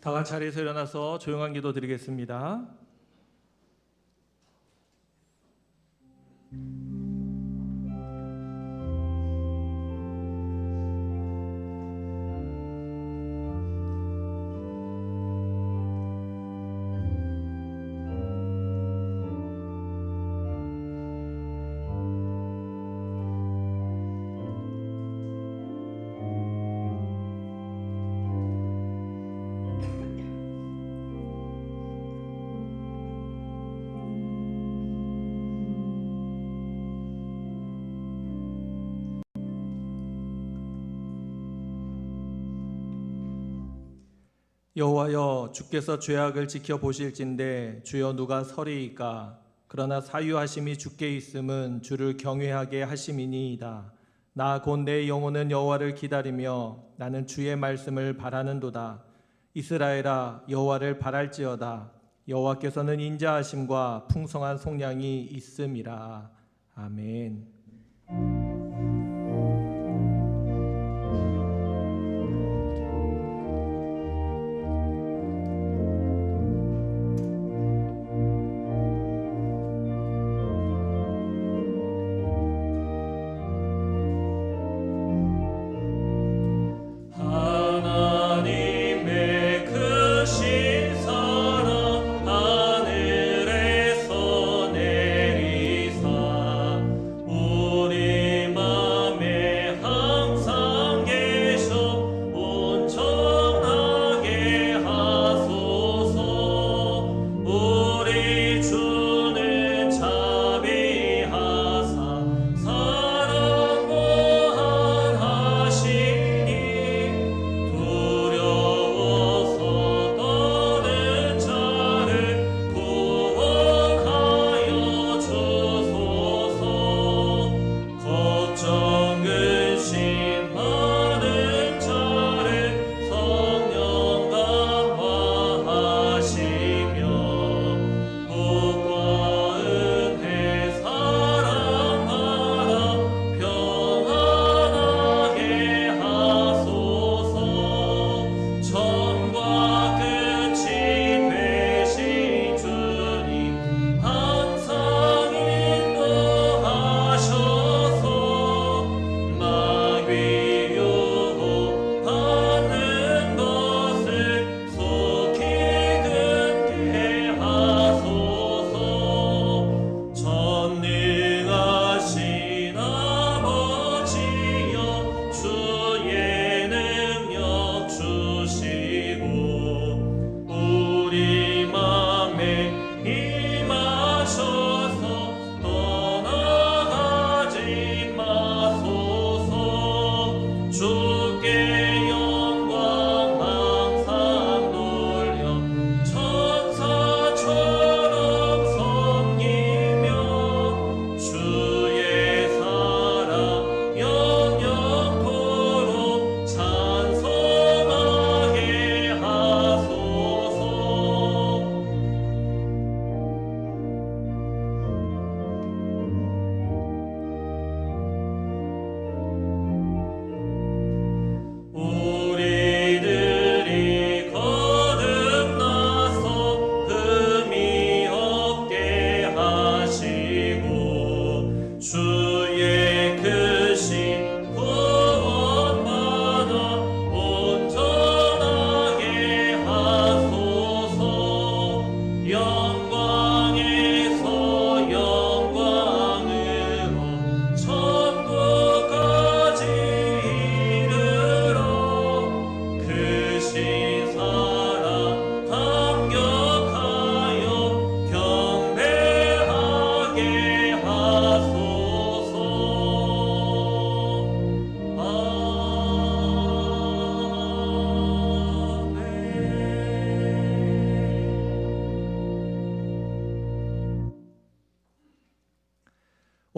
다 같이 자리에서 일어나서 조용한 기도 드리겠습니다. 여호와여, 주께서 죄악을 지켜보실진대 주여 누가 서리이까. 그러나 사유하심이 주께 있음은 주를 경외하게 하심이니이다. 나 곧 내 영혼은 여호와를 기다리며 나는 주의 말씀을 바라는도다. 이스라엘아, 여호와를 바랄지어다. 여호와께서는 인자하심과 풍성한 속량이 있음이라. 아멘.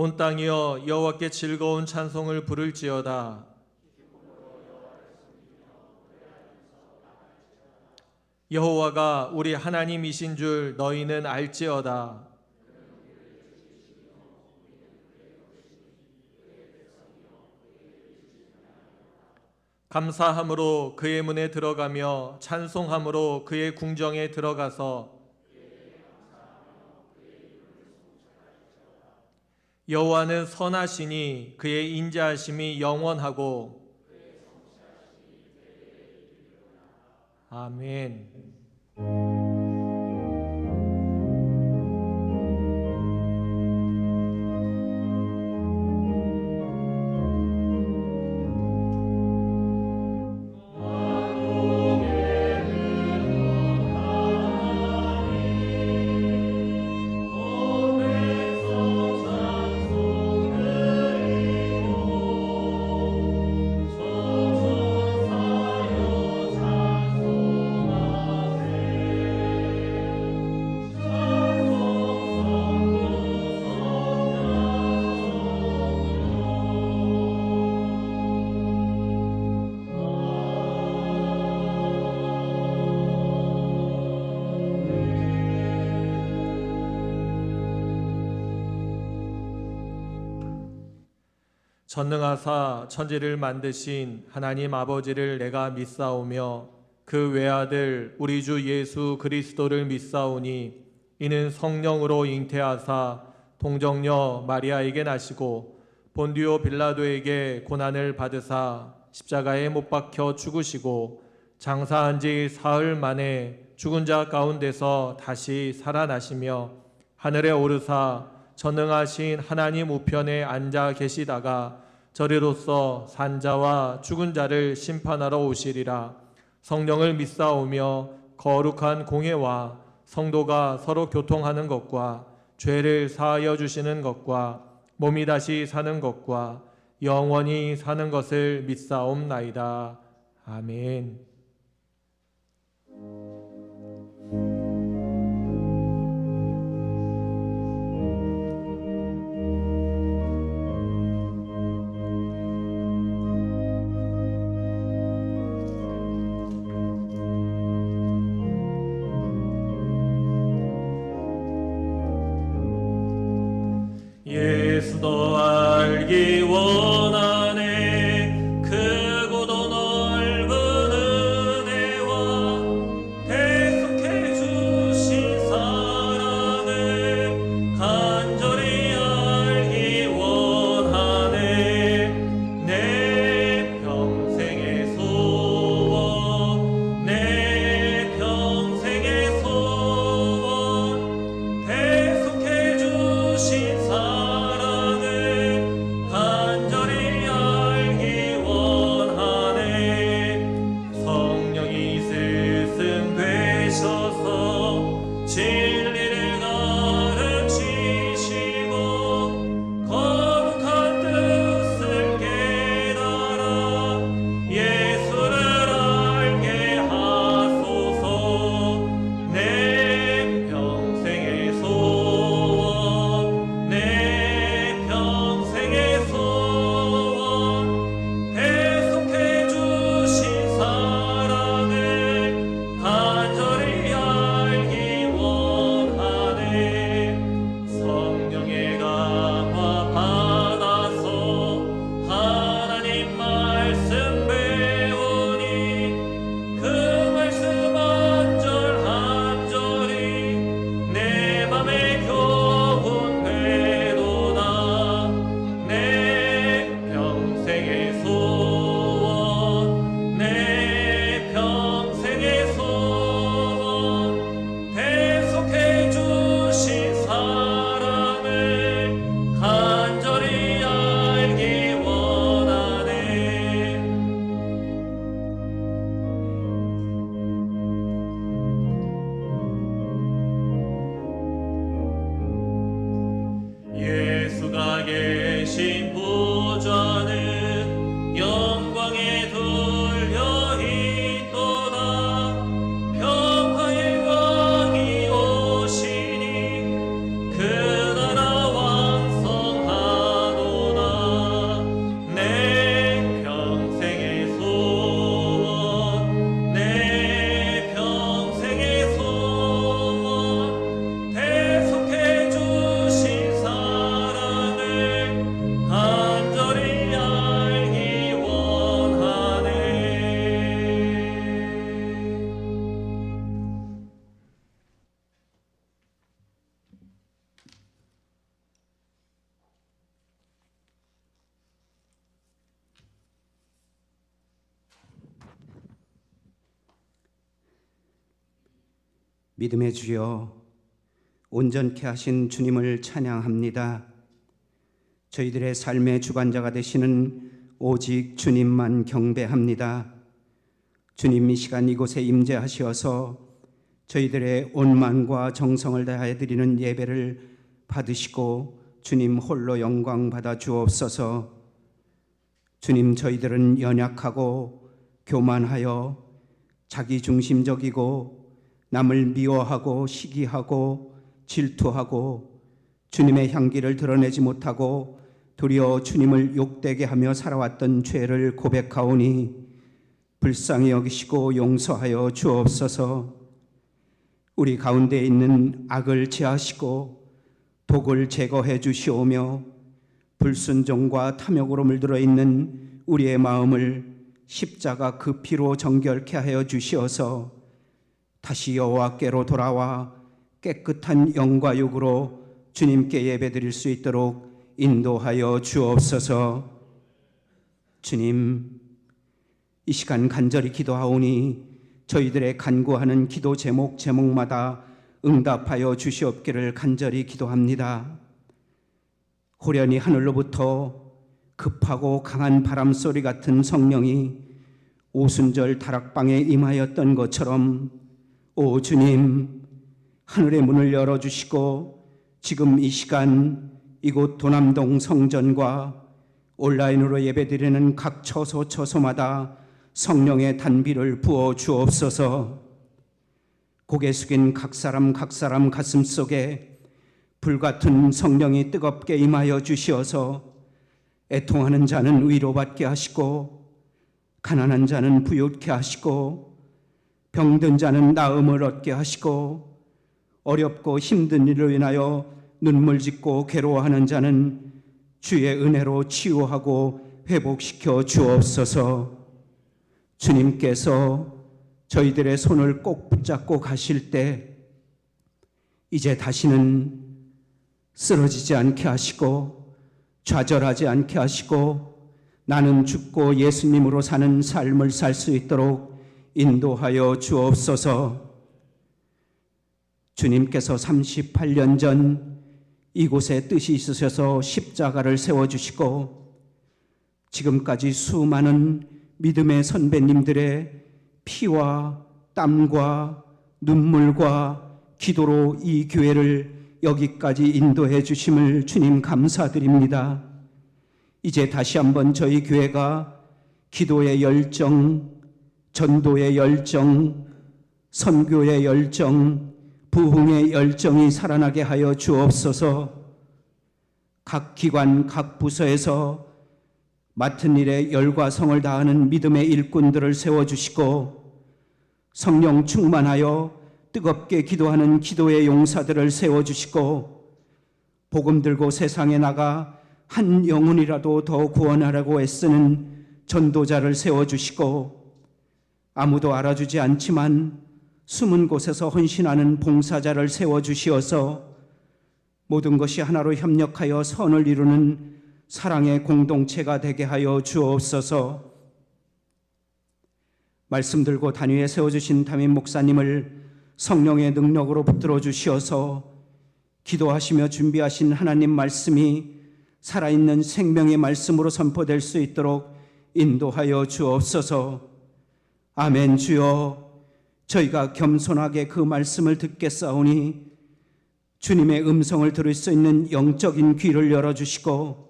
온 땅이여 여호와께 즐거운 찬송을 부를지어다. 여호와가 우리 하나님이신 줄 너희는 알지어다. 감사함으로 그의 문에 들어가며 찬송함으로 그의 궁정에 들어가서 여호와는 선하시니 그의 인자하심이 영원하고 아멘. 전능하사 천지를 만드신 하나님 아버지를 내가 믿사오며 그 외아들 우리 주 예수 그리스도를 믿사오니 이는 성령으로 잉태하사 동정녀 마리아에게 나시고 본디오 빌라도에게 고난을 받으사 십자가에 못 박혀 죽으시고 장사한 지 사흘 만에 죽은 자 가운데서 다시 살아나시며 하늘에 오르사 전능하신 하나님 우편에 앉아 계시다가 저리로서 산자와 죽은 자를 심판하러 오시리라. 성령을 믿사오며 거룩한 공회와 성도가 서로 교통하는 것과 죄를 사하여 주시는 것과 몸이 다시 사는 것과 영원히 사는 것을 믿사옵나이다. 아멘. 예수도 알기 원하네. 크고도 넓은 믿음의 주여, 온전케 하신 주님을 찬양합니다. 저희들의 삶의 주관자가 되시는 오직 주님만 경배합니다. 주님, 이 시간 이곳에 임재하시어서 저희들의 온 마음과 정성을 다하여 드리는 예배를 받으시고 주님 홀로 영광 받아 주옵소서. 주님, 저희들은 연약하고 교만하여 자기중심적이고 남을 미워하고 시기하고 질투하고 주님의 향기를 드러내지 못하고 도리어 주님을 욕되게 하며 살아왔던 죄를 고백하오니 불쌍히 여기시고 용서하여 주옵소서. 우리 가운데 있는 악을 제하시고 독을 제거해 주시오며 불순종과 탐욕으로 물들어 있는 우리의 마음을 십자가 그 피로 정결케 하여 주시어서 다시 여호와께로 돌아와 깨끗한 영과 육으로 주님께 예배드릴 수 있도록 인도하여 주옵소서. 주님, 이 시간 간절히 기도하오니 저희들의 간구하는 기도 제목마다 응답하여 주시옵기를 간절히 기도합니다. 호련히 하늘로부터 급하고 강한 바람소리 같은 성령이 오순절 다락방에 임하였던 것처럼 오 주님, 하늘의 문을 열어주시고 지금 이 시간 이곳 도남동 성전과 온라인으로 예배드리는 각 처소마다 성령의 단비를 부어 주옵소서. 고개 숙인 각 사람 가슴 속에 불같은 성령이 뜨겁게 임하여 주시어서 애통하는 자는 위로받게 하시고 가난한 자는 부유케 하시고 병든 자는 나음을 얻게 하시고 어렵고 힘든 일로 인하여 눈물 짓고 괴로워하는 자는 주의 은혜로 치유하고 회복시켜 주옵소서. 주님께서 저희들의 손을 꼭 붙잡고 가실 때 이제 다시는 쓰러지지 않게 하시고 좌절하지 않게 하시고 나는 죽고 예수님으로 사는 삶을 살 수 있도록 인도하여 주옵소서. 주님께서 38년 전 이곳에 뜻이 있으셔서 십자가를 세워주시고 지금까지 수많은 믿음의 선배님들의 피와 땀과 눈물과 기도로 이 교회를 여기까지 인도해 주심을 주님 감사드립니다. 이제 다시 한번 저희 교회가 기도의 열정, 전도의 열정, 선교의 열정, 부흥의 열정이 살아나게 하여 주옵소서. 각 기관, 각 부서에서 맡은 일에 열과 성을 다하는 믿음의 일꾼들을 세워주시고 성령 충만하여 뜨겁게 기도하는 기도의 용사들을 세워주시고 복음 들고 세상에 나가 한 영혼이라도 더 구원하라고 애쓰는 전도자를 세워주시고 아무도 알아주지 않지만 숨은 곳에서 헌신하는 봉사자를 세워주시어서 모든 것이 하나로 협력하여 선을 이루는 사랑의 공동체가 되게 하여 주옵소서. 말씀 들고 단위에 세워주신 담임 목사님을 성령의 능력으로 붙들어 주시어서 기도하시며 준비하신 하나님 말씀이 살아있는 생명의 말씀으로 선포될 수 있도록 인도하여 주옵소서. 아멘. 주여, 저희가 겸손하게 그 말씀을 듣겠사오니 주님의 음성을 들을 수 있는 영적인 귀를 열어주시고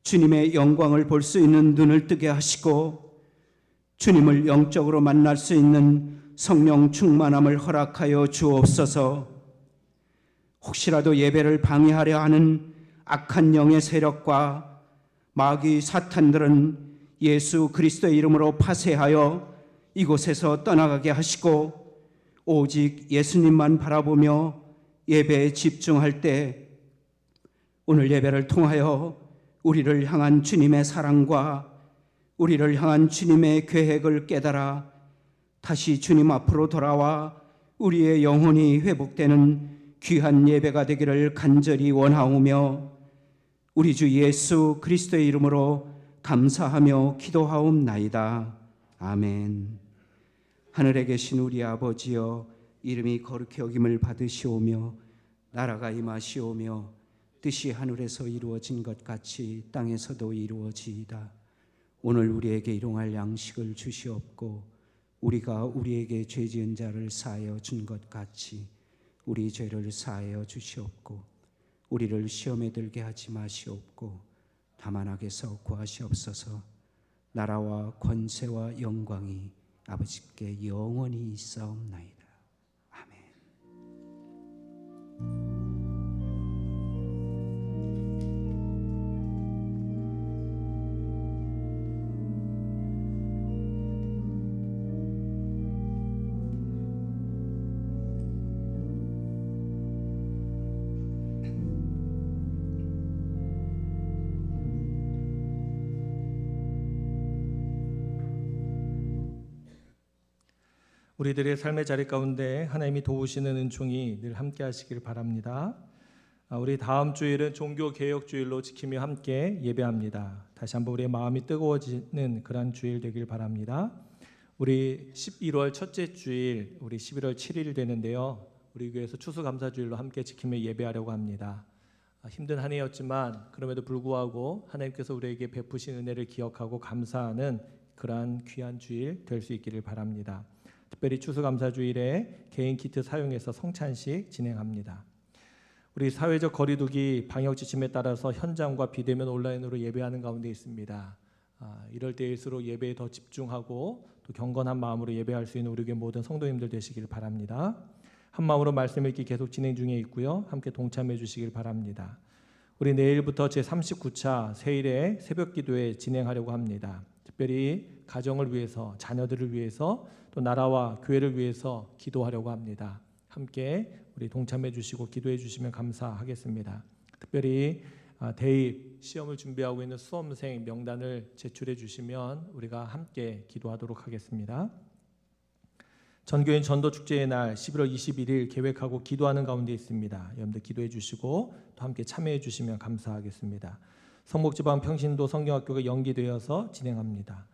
주님의 영광을 볼 수 있는 눈을 뜨게 하시고 주님을 영적으로 만날 수 있는 성령 충만함을 허락하여 주옵소서. 혹시라도 예배를 방해하려 하는 악한 영의 세력과 마귀 사탄들은 예수 그리스도의 이름으로 파쇄하여 이곳에서 떠나가게 하시고 오직 예수님만 바라보며 예배에 집중할 때 오늘 예배를 통하여 우리를 향한 주님의 사랑과 우리를 향한 주님의 계획을 깨달아 다시 주님 앞으로 돌아와 우리의 영혼이 회복되는 귀한 예배가 되기를 간절히 원하오며 우리 주 예수 그리스도의 이름으로 감사하며 기도하옵나이다. 아멘. 하늘에 계신 우리 아버지여, 이름이 거룩히 여김을 받으시오며 나라가 임하시오며 뜻이 하늘에서 이루어진 것 같이 땅에서도 이루어지이다. 오늘 우리에게 일용할 양식을 주시옵고 우리가 우리에게 죄 지은 자를 사하여 준 것 같이 우리 죄를 사하여 주시옵고 우리를 시험에 들게 하지 마시옵고 다만 악에서 구하시옵소서. 나라와 권세와 영광이 아버지께 영원히 있사옵나이다. 아멘. 우리들의 삶의 자리 가운데 하나님이 도우시는 은총이 늘 함께 하시길 바랍니다. 우리 다음 주일은 종교개혁주일로 지키며 함께 예배합니다. 다시 한번 우리의 마음이 뜨거워지는 그런 주일 되길 바랍니다. 우리 11월 첫째 주일, 우리 11월 7일 되는데요. 우리 교회에서 추수감사주일로 함께 지키며 예배하려고 합니다. 힘든 한 해였지만 그럼에도 불구하고 하나님께서 우리에게 베푸신 은혜를 기억하고 감사하는 그러한 귀한 주일 될 수 있기를 바랍니다. 특별히 추수감사주일에 개인 키트 사용해서 성찬식 진행합니다. 우리 사회적 거리두기 방역 지침에 따라서 현장과 비대면 온라인으로 예배하는 가운데 있습니다. 이럴 때일수록 예배에 더 집중하고 또 경건한 마음으로 예배할 수 있는 우리 교회 모든 성도님들 되시길 바랍니다. 한 마음으로 말씀 읽기 계속 진행 중에 있고요. 함께 동참해 주시길 바랍니다. 우리 내일부터 제39차 세일의 새벽기도회 진행하려고 합니다. 특별히 가정을 위해서, 자녀들을 위해서, 또 나라와 교회를 위해서 기도하려고 합니다. 함께 우리 동참해 주시고 기도해 주시면 감사하겠습니다. 특별히 대입 시험을 준비하고 있는 수험생 명단을 제출해 주시면 우리가 함께 기도하도록 하겠습니다. 전교인 전도축제의 날 11월 21일 계획하고 기도하는 가운데 있습니다. 여러분들 기도해 주시고 또 함께 참여해 주시면 감사하겠습니다. 성목지방 평신도 성경학교가 연기되어서 진행합니다.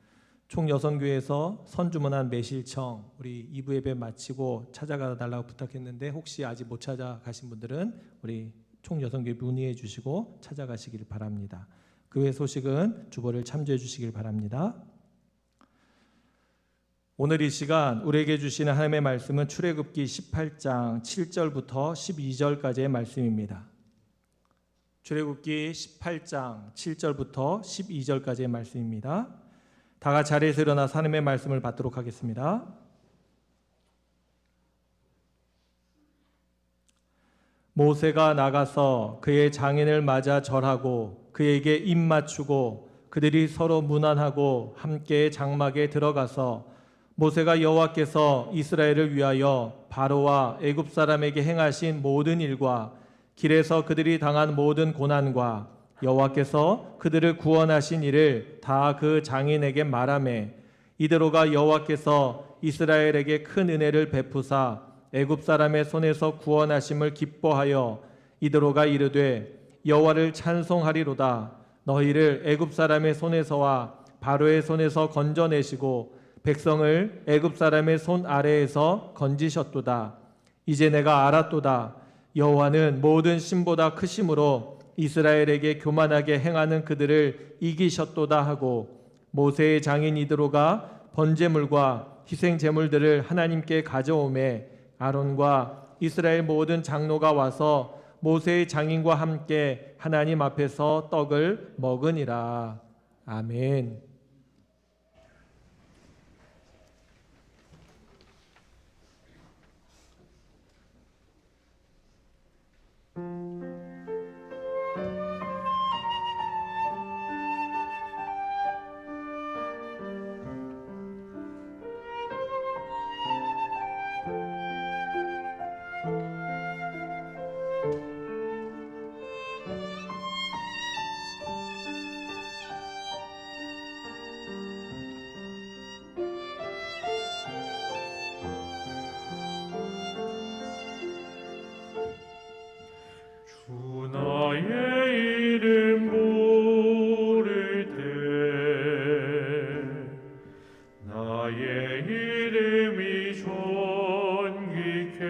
총여성교회에서 선주문안 매실청 우리 2부 예배 마치고 찾아가 달라고 부탁했는데 혹시 아직 못 찾아가신 분들은 우리 총여성교회 문의해 주시고 찾아가시길 바랍니다. 그 외 소식은 주보를 참조해 주시길 바랍니다. 오늘 이 시간 우리에게 주시는 하나님의 말씀은 출애굽기 18장 7절부터 12절까지의 말씀입니다. 출애굽기 18장 7절부터 12절까지의 말씀입니다. 다 같이 자리에서 일어나서 하나님의 말씀을 받도록 하겠습니다. 모세가 나가서 그의 장인을 맞아 절하고 그에게 입 맞추고 그들이 서로 문안하고 함께 장막에 들어가서 모세가 여호와께서 이스라엘을 위하여 바로와 애굽 사람에게 행하신 모든 일과 길에서 그들이 당한 모든 고난과 여호와께서 그들을 구원하신 일을 다 그 장인에게 말하매 이대로가 여호와께서 이스라엘에게 큰 은혜를 베푸사 애굽 사람의 손에서 구원하심을 기뻐하여 이대로가 이르되 여호와를 찬송하리로다. 너희를 애굽 사람의 손에서와 바로의 손에서 건져내시고 백성을 애굽 사람의 손 아래에서 건지셨도다. 이제 내가 알았도다. 여호와는 모든 신보다 크심으로 이스라엘에게 교만하게 행하는 그들을 이기셨도다 하고 모세의 장인 이드로가 번제물과 희생 제물들을 하나님께 가져오매 아론과 이스라엘 모든 장로가 와서 모세의 장인과 함께 하나님 앞에서 떡을 먹으니라. 아멘. 나의 이름이 존귀케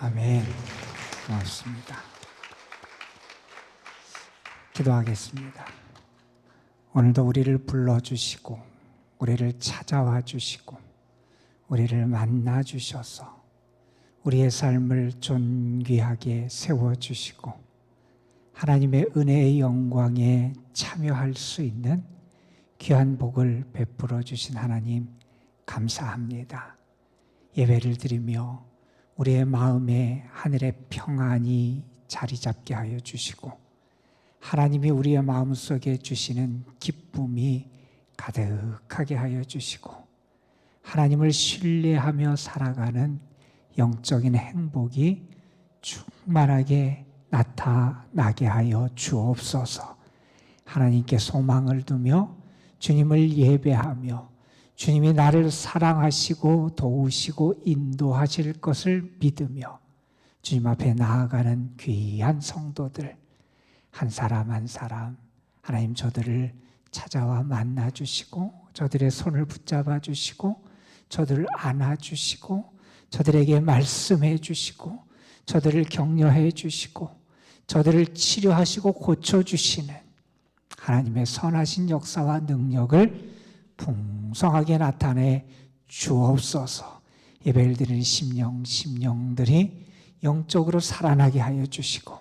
아멘. 고맙습니다. 기도하겠습니다. 오늘도 우리를 불러주시고 우리를 찾아와 주시고 우리를 만나 주셔서 우리의 삶을 존귀하게 세워주시고 하나님의 은혜의 영광에 참여할 수 있는 귀한 복을 베풀어 주신 하나님 감사합니다. 예배를 드리며 우리의 마음에 하늘의 평안이 자리 잡게 하여 주시고 하나님이 우리의 마음속에 주시는 기쁨이 가득하게 하여 주시고 하나님을 신뢰하며 살아가는 영적인 행복이 충만하게 나타나게 하여 주옵소서. 하나님께 소망을 두며 주님을 예배하며 주님이 나를 사랑하시고 도우시고 인도하실 것을 믿으며 주님 앞에 나아가는 귀한 성도들 한 사람 한 사람 하나님 저들을 찾아와 만나 주시고 저들의 손을 붙잡아 주시고 저들을 안아 주시고 저들에게 말씀해 주시고 저들을 격려해 주시고 저들을 치료하시고 고쳐주시는 하나님의 선하신 역사와 능력을 풍성하게 나타내 주옵소서. 예배를 드리는 심령들이 영적으로 살아나게 하여 주시고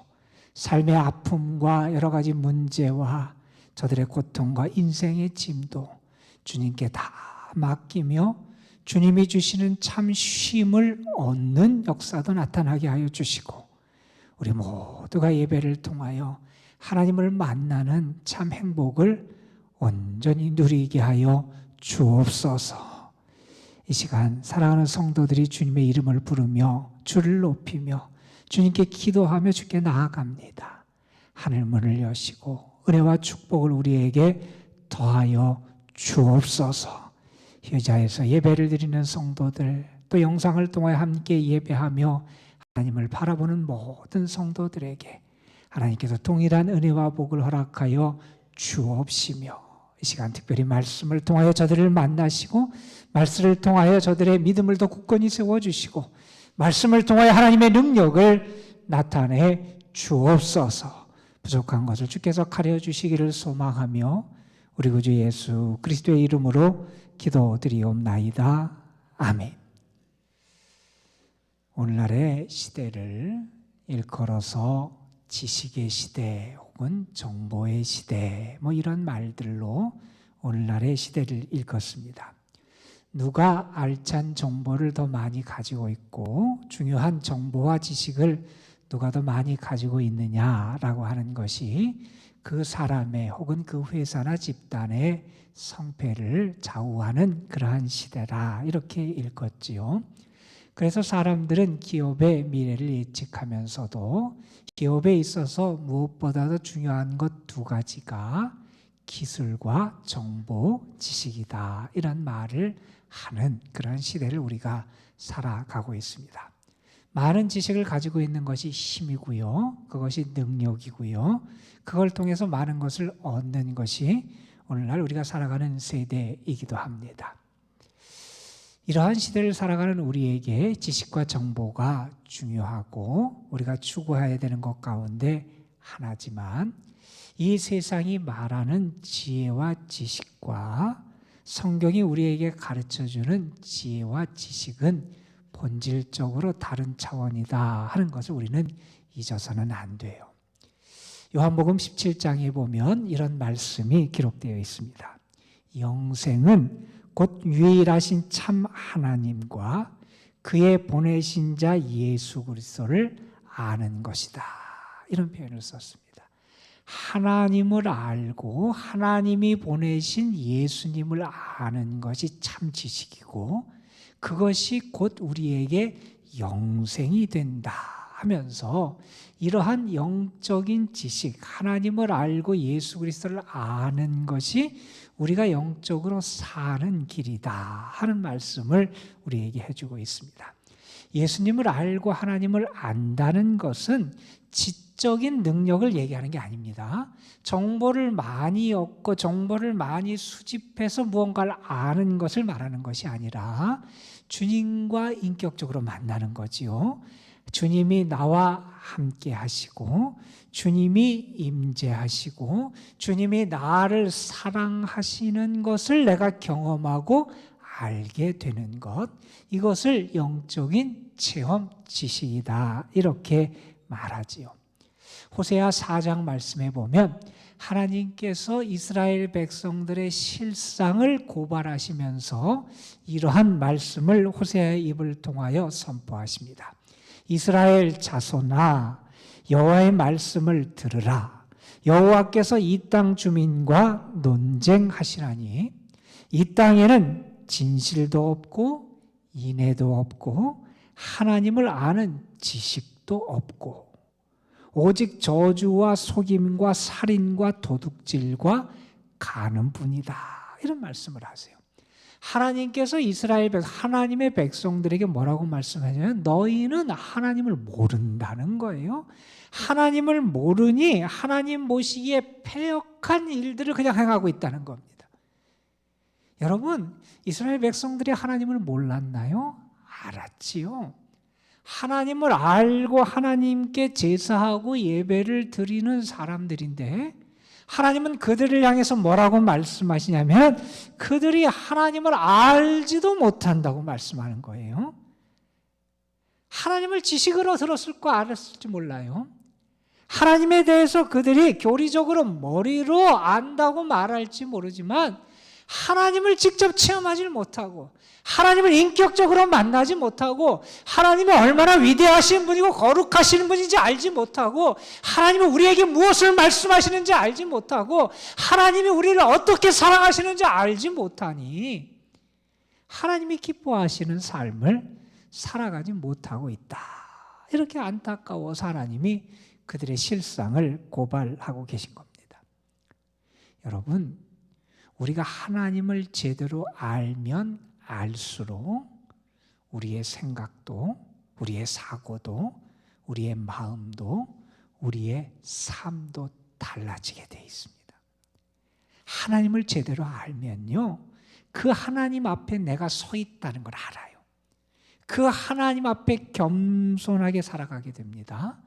삶의 아픔과 여러 가지 문제와 저들의 고통과 인생의 짐도 주님께 다 맡기며 주님이 주시는 참 쉼을 얻는 역사도 나타나게 하여 주시고 우리 모두가 예배를 통하여 하나님을 만나는 참 행복을 온전히 누리게 하여 주옵소서. 이 시간 사랑하는 성도들이 주님의 이름을 부르며 주를 높이며 주님께 기도하며 주께 나아갑니다. 하늘 문을 여시고 은혜와 축복을 우리에게 더하여 주옵소서. 휴자에서 예배를 드리는 성도들 또 영상을 통해 함께 예배하며 하나님을 바라보는 모든 성도들에게 하나님께서 동일한 은혜와 복을 허락하여 주옵시며 이 시간 특별히 말씀을 통하여 저들을 만나시고 말씀을 통하여 저들의 믿음을 더 굳건히 세워주시고 말씀을 통하여 하나님의 능력을 나타내 주옵소서. 부족한 것을 주께서 가려 주시기를 소망하며 우리 구주 예수 그리스도의 이름으로 기도드리옵나이다. 아멘. 오늘날의 시대를 일컬어서 지식의 시대 혹은 정보의 시대 이런 말들로 오늘날의 시대를 일컫습니다. 누가 알찬 정보를 더 많이 가지고 있고 중요한 정보와 지식을 누가 더 많이 가지고 있느냐라고 하는 것이 그 사람의 혹은 그 회사나 집단의 성패를 좌우하는 그러한 시대라 이렇게 일컫지요. 그래서 사람들은 기업의 미래를 예측하면서도 기업에 있어서 무엇보다도 중요한 것 두 가지가 기술과 정보, 지식이다 이런 말을 하는 그런 시대를 우리가 살아가고 있습니다. 많은 지식을 가지고 있는 것이 힘이고요. 그것이 능력이고요. 그걸 통해서 많은 것을 얻는 것이 오늘날 우리가 살아가는 세대이기도 합니다. 이러한 시대를 살아가는 우리에게 지식과 정보가 중요하고 우리가 추구해야 되는 것 가운데 하나지만 이 세상이 말하는 지혜와 지식과 성경이 우리에게 가르쳐주는 지혜와 지식은 본질적으로 다른 차원이다 하는 것을 우리는 잊어서는 안 돼요. 요한복음 17장에 보면 이런 말씀이 기록되어 있습니다. 영생은 곧 유일하신 참 하나님과 그의 보내신 자 예수 그리스도를 아는 것이다. 이런 표현을 썼습니다. 하나님을 알고 하나님이 보내신 예수님을 아는 것이 참 지식이고 그것이 곧 우리에게 영생이 된다 하면서 이러한 영적인 지식, 하나님을 알고 예수 그리스도를 아는 것이 우리가 영적으로 사는 길이다 하는 말씀을 우리에게 해주고 있습니다. 예수님을 알고 하나님을 안다는 것은 지적인 능력을 얘기하는 게 아닙니다. 정보를 많이 얻고 정보를 많이 수집해서 무언가를 아는 것을 말하는 것이 아니라 주님과 인격적으로 만나는 거지요. 주님이 나와 함께 하시고 주님이 임재하시고 주님이 나를 사랑하시는 것을 내가 경험하고 알게 되는 것, 이것을 영적인 체험 지식이다 이렇게 말하지요. 호세아 4장 말씀에 보면 하나님께서 이스라엘 백성들의 실상을 고발하시면서 이러한 말씀을 호세아의 입을 통하여 선포하십니다. 이스라엘 자손아 여호와의 말씀을 들으라. 여호와께서 이 땅 주민과 논쟁하시라니 이 땅에는 진실도 없고 인애도 없고 하나님을 아는 지식도 없고 오직 저주와 속임과 살인과 도둑질과 가늠뿐이다. 이런 말씀을 하세요. 하나님께서 이스라엘 하나님의 백성들에게 뭐라고 말씀하냐면 너희는 하나님을 모른다는 거예요. 하나님을 모르니 하나님 보시기에 패역한 일들을 그냥 행하고 있다는 겁니다. 여러분, 이스라엘 백성들이 하나님을 몰랐나요? 알았지요. 하나님을 알고 하나님께 제사하고 예배를 드리는 사람들인데 하나님은 그들을 향해서 뭐라고 말씀하시냐면 그들이 하나님을 알지도 못한다고 말씀하는 거예요. 하나님을 지식으로 들었을 거 알았을지 몰라요. 하나님에 대해서 그들이 교리적으로 머리로 안다고 말할지 모르지만 하나님을 직접 체험하지 못하고 하나님을 인격적으로 만나지 못하고 하나님이 얼마나 위대하신 분이고 거룩하신 분인지 알지 못하고 하나님은 우리에게 무엇을 말씀하시는지 알지 못하고 하나님이 우리를 어떻게 사랑하시는지 알지 못하니 하나님이 기뻐하시는 삶을 살아가지 못하고 있다. 이렇게 안타까워서 하나님이 그들의 실상을 고발하고 계신 겁니다. 여러분, 우리가 하나님을 제대로 알면 알수록 우리의 생각도, 우리의 사고도, 우리의 마음도, 우리의 삶도 달라지게 되어 있습니다. 하나님을 제대로 알면요, 그 하나님 앞에 내가 서 있다는 걸 알아요. 그 하나님 앞에 겸손하게 살아가게 됩니다.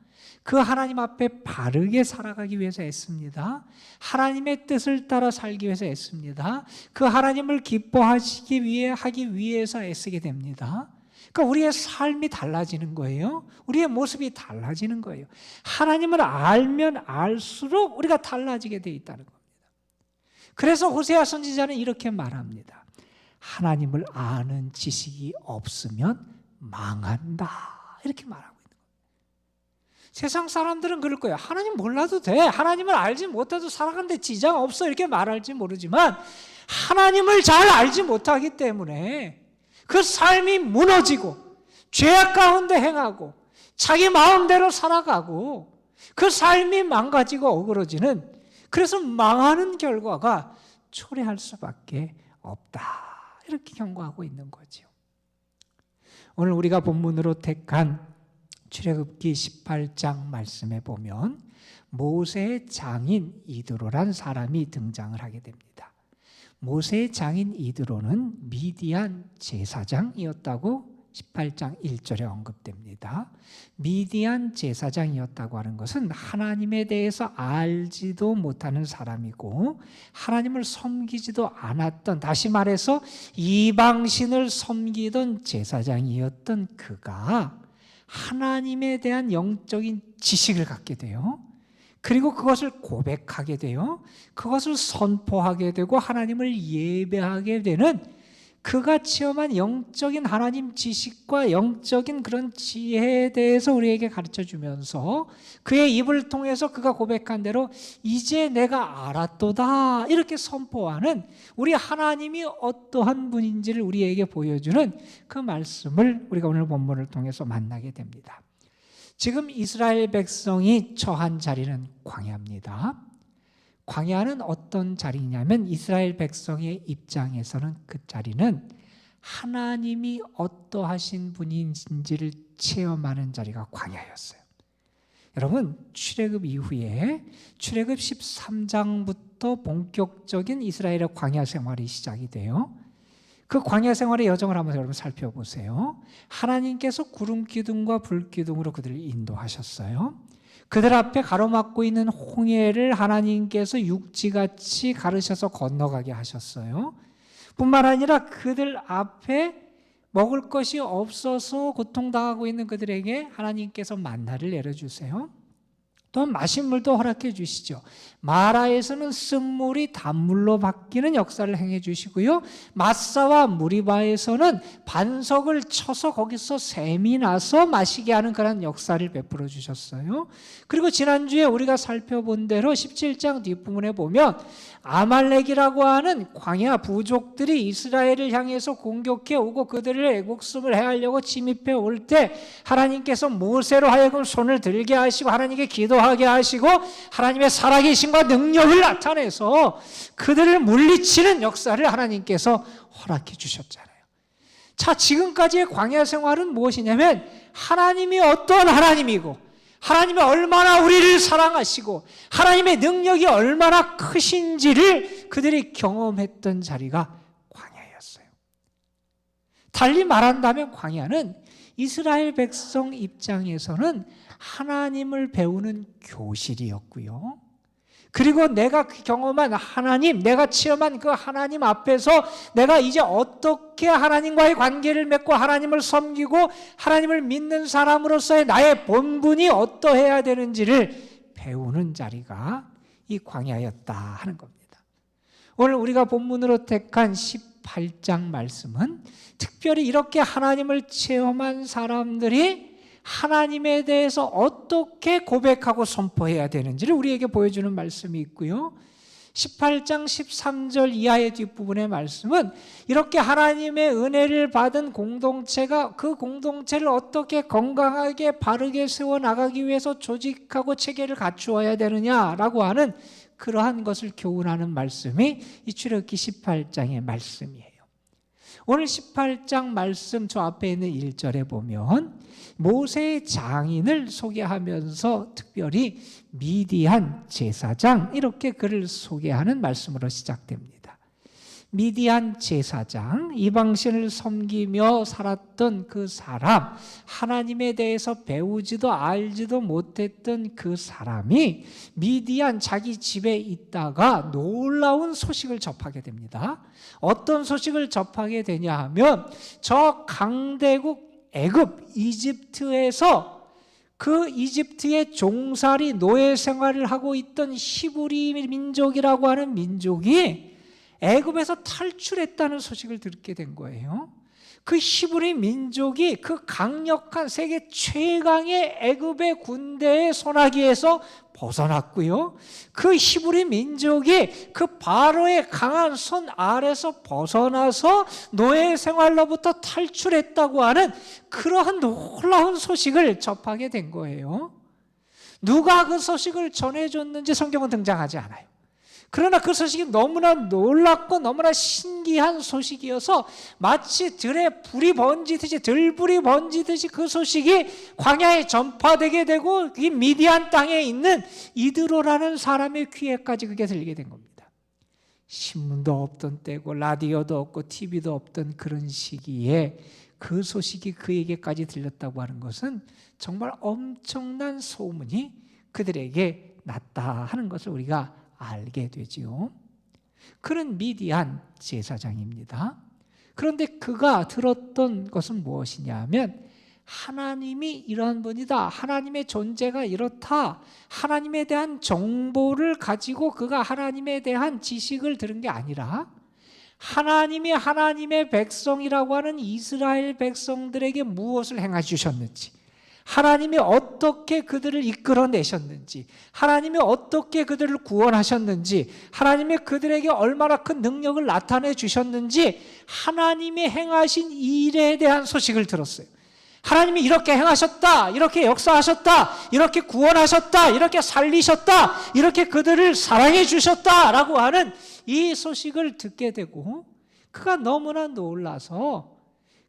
그 하나님 앞에 바르게 살아가기 위해서 애씁니다. 하나님의 뜻을 따라 살기 위해서 애씁니다. 그 하나님을 기뻐하시기 위해 하기 위해서 애쓰게 됩니다. 그러니까 우리의 삶이 달라지는 거예요. 우리의 모습이 달라지는 거예요. 하나님을 알면 알수록 우리가 달라지게 돼 있다는 겁니다. 그래서 호세아 선지자는 이렇게 말합니다. 하나님을 아는 지식이 없으면 망한다. 이렇게 말하고 있는 거예요. 세상 사람들은 그럴 거예요. 하나님 몰라도 돼. 하나님을 알지 못해도 살아가는데 지장 없어. 이렇게 말할지 모르지만 하나님을 잘 알지 못하기 때문에 그 삶이 무너지고 죄악 가운데 행하고 자기 마음대로 살아가고 그 삶이 망가지고 어그러지는, 그래서 망하는 결과가 초래할 수밖에 없다. 이렇게 경고하고 있는 거죠. 오늘 우리가 본문으로 택한 출애굽기 18장 말씀에 보면 모세의 장인 이드로란 사람이 등장을 하게 됩니다. 모세의 장인 이드로는 미디안 제사장이었다고 18장 1절에 언급됩니다. 미디안 제사장이었다고 하는 것은 하나님에 대해서 알지도 못하는 사람이고 하나님을 섬기지도 않았던, 다시 말해서 이방신을 섬기던 제사장이었던 그가 하나님에 대한 영적인 지식을 갖게 돼요. 그리고 그것을 고백하게 돼요. 그것을 선포하게 되고 하나님을 예배하게 되는, 그가 체험한 영적인 하나님 지식과 영적인 그런 지혜에 대해서 우리에게 가르쳐 주면서 그의 입을 통해서 그가 고백한 대로 이제 내가 알았도다 이렇게 선포하는, 우리 하나님이 어떠한 분인지를 우리에게 보여주는 그 말씀을 우리가 오늘 본문을 통해서 만나게 됩니다. 지금 이스라엘 백성이 처한 자리는 광야입니다. 광야는 어떤 자리냐면 이스라엘 백성의 입장에서는 그 자리는 하나님이 어떠하신 분인지를 체험하는 자리가 광야였어요. 여러분, 출애굽 이후에 출애굽 13장부터 본격적인 이스라엘의 광야 생활이 시작이 돼요. 그 광야 생활의 여정을 한번 여러분 살펴보세요. 하나님께서 구름 기둥과 불 기둥으로 그들을 인도하셨어요. 그들 앞에 가로막고 있는 홍해를 하나님께서 육지같이 가르셔서 건너가게 하셨어요. 뿐만 아니라 그들 앞에 먹을 것이 없어서 고통당하고 있는 그들에게 하나님께서 만나를 내려주세요. 또 마실 물도 허락해 주시죠. 마라에서는 쓴물이 단물로 바뀌는 역사를 행해 주시고요. 마사와 무리바에서는 반석을 쳐서 거기서 샘이 나서 마시게 하는 그런 역사를 베풀어 주셨어요. 그리고 지난주에 우리가 살펴본 대로 17장 뒷부분에 보면 아말렉이라고 하는 광야 부족들이 이스라엘을 향해서 공격해 오고 그들을 애국심을 해하려고 침입해 올 때 하나님께서 모세로 하여금 손을 들게 하시고 하나님께 기도하게 하시고 하나님의 살아계심과 능력을 나타내서 그들을 물리치는 역사를 하나님께서 허락해 주셨잖아요. 자, 지금까지의 광야 생활은 무엇이냐면 하나님이 어떤 하나님이고 하나님이 얼마나 우리를 사랑하시고 하나님의 능력이 얼마나 크신지를 그들이 경험했던 자리가 광야였어요. 달리 말한다면 광야는 이스라엘 백성 입장에서는 하나님을 배우는 교실이었고요. 그리고 내가 경험한 하나님, 내가 체험한 그 하나님 앞에서 내가 이제 어떻게 하나님과의 관계를 맺고 하나님을 섬기고 하나님을 믿는 사람으로서의 나의 본분이 어떠해야 되는지를 배우는 자리가 이 광야였다 하는 겁니다. 오늘 우리가 본문으로 택한 18장 말씀은 특별히 이렇게 하나님을 체험한 사람들이 하나님에 대해서 어떻게 고백하고 선포해야 되는지를 우리에게 보여주는 말씀이 있고요. 18장 13절 이하의 뒷부분의 말씀은 이렇게 하나님의 은혜를 받은 공동체가 그 공동체를 어떻게 건강하게 바르게 세워나가기 위해서 조직하고 체계를 갖추어야 되느냐라고 하는 그러한 것을 교훈하는 말씀이 이 출애굽기 18장의 말씀이에요. 오늘 18장 말씀 저 앞에 있는 1절에 보면 모세의 장인을 소개하면서 특별히 미디안 제사장 이렇게 그를 소개하는 말씀으로 시작됩니다. 미디안 제사장, 이방신을 섬기며 살았던 그 사람, 하나님에 대해서 배우지도 알지도 못했던 그 사람이 미디안 자기 집에 있다가 놀라운 소식을 접하게 됩니다. 어떤 소식을 접하게 되냐 하면 저 강대국 애굽, 이집트에서 그 이집트의 종살이 노예 생활을 하고 있던 히브리 민족이라고 하는 민족이 애굽에서 탈출했다는 소식을 듣게 된 거예요. 그 히브리 민족이 그 강력한 세계 최강의 애굽의 군대의 손아귀에서 벗어났고요. 그 히브리 민족이 그 바로의 강한 손 아래서 벗어나서 노예 생활로부터 탈출했다고 하는 그러한 놀라운 소식을 접하게 된 거예요. 누가 그 소식을 전해줬는지 성경은 등장하지 않아요. 그러나 그 소식이 너무나 놀랍고 너무나 신기한 소식이어서 마치 들불이 번지듯이 그 소식이 광야에 전파되게 되고 이 미디안 땅에 있는 이드로라는 사람의 귀에까지 그게 들리게 된 겁니다. 신문도 없던 때고 라디오도 없고 TV도 없던 그런 시기에 그 소식이 그에게까지 들렸다고 하는 것은 정말 엄청난 소문이 그들에게 났다 하는 것을 우리가 알게 되지요. 그는 미디안 제사장입니다. 그런데 그가 들었던 것은 무엇이냐 하면 하나님이 이러한 분이다, 하나님의 존재가 이렇다, 하나님에 대한 정보를 가지고 그가 하나님에 대한 지식을 들은 게 아니라 하나님이 하나님의 백성이라고 하는 이스라엘 백성들에게 무엇을 행해 주셨는지, 하나님이 어떻게 그들을 이끌어내셨는지, 하나님이 어떻게 그들을 구원하셨는지, 하나님이 그들에게 얼마나 큰 능력을 나타내 주셨는지 하나님이 행하신 일에 대한 소식을 들었어요. 하나님이 이렇게 행하셨다, 이렇게 역사하셨다, 이렇게 구원하셨다, 이렇게 살리셨다, 이렇게 그들을 사랑해 주셨다라고 하는 이 소식을 듣게 되고 그가 너무나 놀라서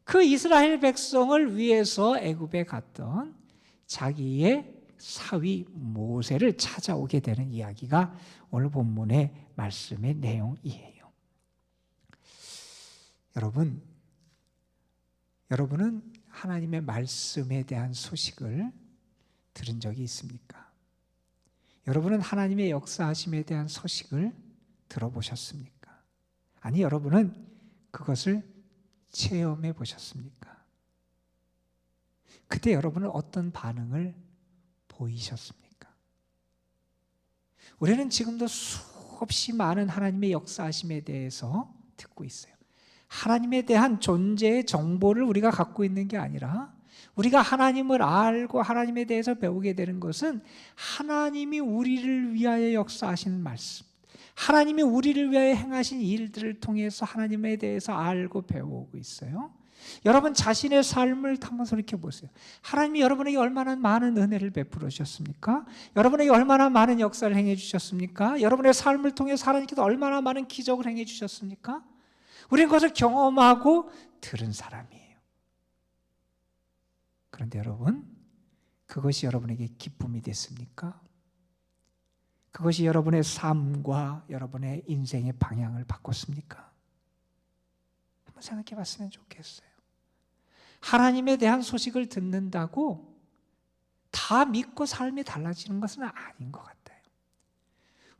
그 이스라엘 백성을 위해서 애굽에 갔던 자기의 사위 모세를 찾아오게 되는 이야기가 오늘 본문의 말씀의 내용이에요. 여러분은 하나님의 말씀에 대한 소식을 들은 적이 있습니까? 여러분은 하나님의 역사하심에 대한 소식을 들어보셨습니까? 아니, 여러분은 그것을 체험해 보셨습니까? 그때 여러분은 어떤 반응을 보이셨습니까? 우리는 지금도 수없이 많은 하나님의 역사하심에 대해서 듣고 있어요. 하나님에 대한 존재의 정보를 우리가 갖고 있는 게 아니라 우리가 하나님을 알고 하나님에 대해서 배우게 되는 것은 하나님이 우리를 위하여 역사하시는 말씀, 하나님이 우리를 위하여 행하신 일들을 통해서 하나님에 대해서 알고 배우고 있어요. 여러분 자신의 삶을 한번 돌이켜 보세요. 하나님이 여러분에게 얼마나 많은 은혜를 베풀어 주셨습니까? 여러분에게 얼마나 많은 역사를 행해 주셨습니까? 여러분의 삶을 통해서 하나님께서 얼마나 많은 기적을 행해 주셨습니까? 우리는 그것을 경험하고 들은 사람이에요. 그런데 여러분, 그것이 여러분에게 기쁨이 됐습니까? 그것이 여러분의 삶과 여러분의 인생의 방향을 바꿨습니까? 한번 생각해 봤으면 좋겠어요. 하나님에 대한 소식을 듣는다고 다 믿고 삶이 달라지는 것은 아닌 것 같아요.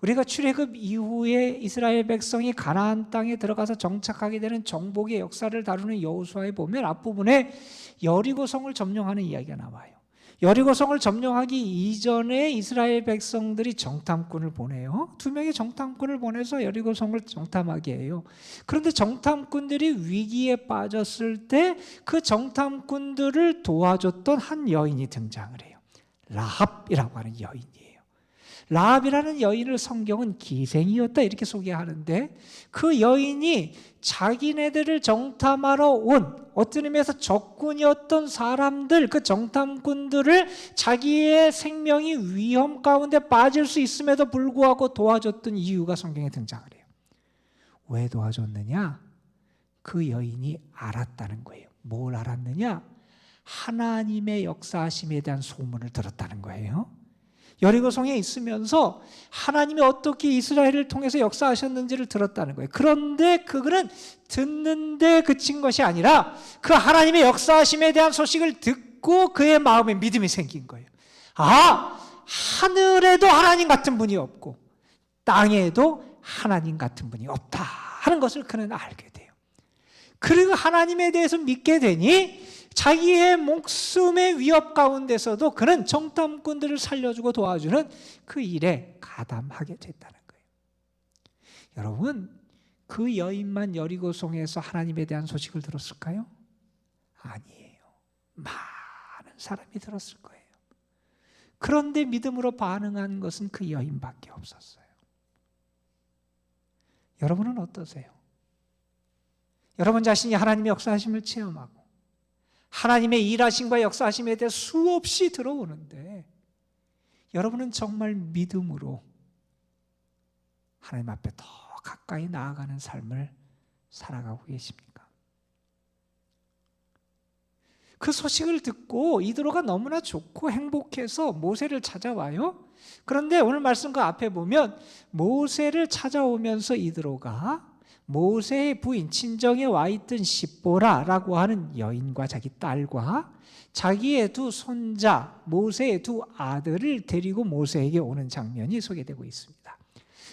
우리가 출애굽 이후에 이스라엘 백성이 가나안 땅에 들어가서 정착하게 되는 정복의 역사를 다루는 여호수아에 보면 앞부분에 여리고성을 점령하는 이야기가 나와요. 여리고성을 점령하기 이전에 이스라엘 백성들이 정탐꾼을 보내요. 2명의 정탐꾼을 보내서 여리고성을 정탐하게 해요. 그런데 정탐꾼들이 위기에 빠졌을 때 그 정탐꾼들을 도와줬던 한 여인이 등장을 해요. 라합이라고 하는 여인이에요. 라합이라는 여인을 성경은 기생이었다 이렇게 소개하는데, 그 여인이 자기네들을 정탐하러 온 어떤 의미에서 적군이었던 사람들, 그 정탐꾼들을 자기의 생명이 위험 가운데 빠질 수 있음에도 불구하고 도와줬던 이유가 성경에 등장을 해요. 왜 도와줬느냐? 그 여인이 알았다는 거예요. 뭘 알았느냐? 하나님의 역사하심에 대한 소문을 들었다는 거예요. 여리고성에 있으면서 하나님이 어떻게 이스라엘을 통해서 역사하셨는지를 들었다는 거예요. 그런데 그들은 듣는데 그친 것이 아니라 그 하나님의 역사하심에 대한 소식을 듣고 그의 마음에 믿음이 생긴 거예요. 하늘에도 하나님 같은 분이 없고 땅에도 하나님 같은 분이 없다 하는 것을 그는 알게 돼요. 그리고 하나님에 대해서 믿게 되니 자기의 목숨의 위협 가운데서도 그는 정탐꾼들을 살려주고 도와주는 그 일에 가담하게 됐다는 거예요. 여러분, 그 여인만 여리고성에서 하나님에 대한 소식을 들었을까요? 아니에요. 많은 사람이 들었을 거예요. 그런데 믿음으로 반응한 것은 그 여인밖에 없었어요. 여러분은 어떠세요? 여러분 자신이 하나님의 역사하심을 체험하고 하나님의 일하심과 역사하심에 대해 수없이 들어오는데 여러분은 정말 믿음으로 하나님 앞에 더 가까이 나아가는 삶을 살아가고 계십니까? 그 소식을 듣고 이드로가 너무나 좋고 행복해서 모세를 찾아와요. 그런데 오늘 말씀 그 앞에 보면 모세를 찾아오면서 이드로가 모세의 부인 친정에 와 있던 십보라라고 하는 여인과 자기 딸과 자기의 두 손자 모세의 두 아들을 데리고 모세에게 오는 장면이 소개되고 있습니다.